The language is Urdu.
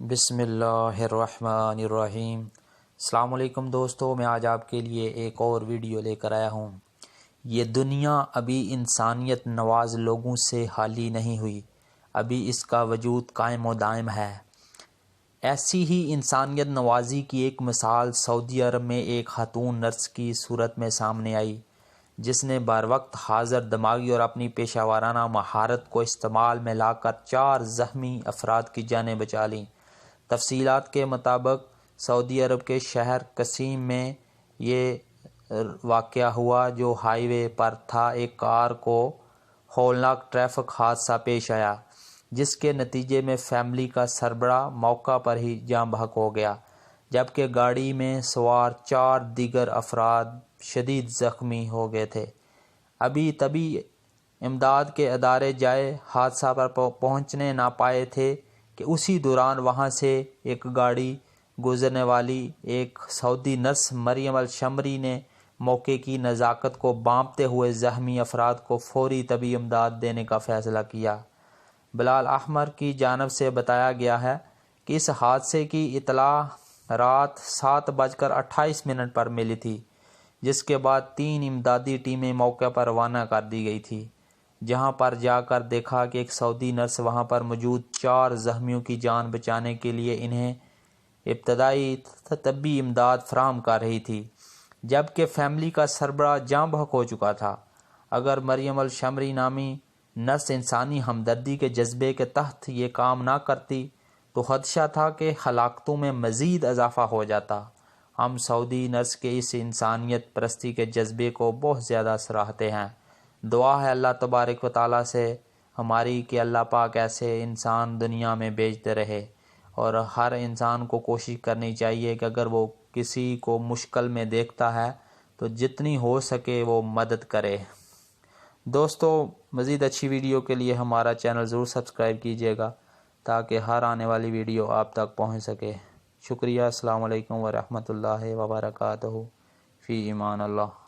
بسم اللہ الرحمن الرحیم۔ السلام علیکم دوستو، میں آج آپ کے لیے ایک اور ویڈیو لے کر آیا ہوں۔ یہ دنیا ابھی انسانیت نواز لوگوں سے خالی نہیں ہوئی، ابھی اس کا وجود قائم و دائم ہے۔ ایسی ہی انسانیت نوازی کی ایک مثال سعودی عرب میں ایک خاتون نرس کی صورت میں سامنے آئی، جس نے بر وقت حاضر دماغی اور اپنی پیشہ ورانہ مہارت کو استعمال میں لا کر 4 زخمی افراد کی جانیں بچا لیں۔ تفصیلات کے مطابق سعودی عرب کے شہر قصیم میں یہ واقعہ ہوا، جو ہائی وے پر تھا۔ ایک کار کو ہولناک ٹریفک حادثہ پیش آیا، جس کے نتیجے میں فیملی کا سربراہ موقع پر ہی جاں بحق ہو گیا، جبکہ گاڑی میں سوار 4 دیگر افراد شدید زخمی ہو گئے تھے۔ ابھی تبھی امداد کے ادارے جائے حادثہ پر پہنچنے نہ پائے تھے کہ اسی دوران وہاں سے ایک گاڑی گزرنے والی ایک سعودی نرس مریم الشمری نے موقع کی نزاکت کو بانپتے ہوئے زخمی افراد کو فوری طبی امداد دینے کا فیصلہ کیا۔ بلال احمر کی جانب سے بتایا گیا ہے کہ اس حادثے کی اطلاع رات 7:28 پر ملی تھی، جس کے بعد 3 امدادی ٹیمیں موقع پر روانہ کر دی گئی تھی، جہاں پر جا کر دیکھا کہ ایک سعودی نرس وہاں پر موجود 4 زخمیوں کی جان بچانے کے لیے انہیں ابتدائی طبی امداد فراہم کر رہی تھی، جبکہ فیملی کا سربراہ جاں بحق ہو چکا تھا۔ اگر مریم الشمری نامی نرس انسانی ہمدردی کے جذبے کے تحت یہ کام نہ کرتی تو خدشہ تھا کہ ہلاکتوں میں مزید اضافہ ہو جاتا۔ ہم سعودی نرس کے اس انسانیت پرستی کے جذبے کو بہت زیادہ سراہتے ہیں۔ دعا ہے اللہ تبارک و تعالیٰ سے ہماری کہ اللہ پاک ایسے انسان دنیا میں بھیجتے رہے، اور ہر انسان کو کوشش کرنی چاہیے کہ اگر وہ کسی کو مشکل میں دیکھتا ہے تو جتنی ہو سکے وہ مدد کرے۔ دوستو، مزید اچھی ویڈیو کے لیے ہمارا چینل ضرور سبسکرائب کیجیے گا تاکہ ہر آنے والی ویڈیو آپ تک پہنچ سکے۔ شکریہ۔ السلام علیکم ورحمۃ اللہ وبرکاتہ۔ فی امان اللہ۔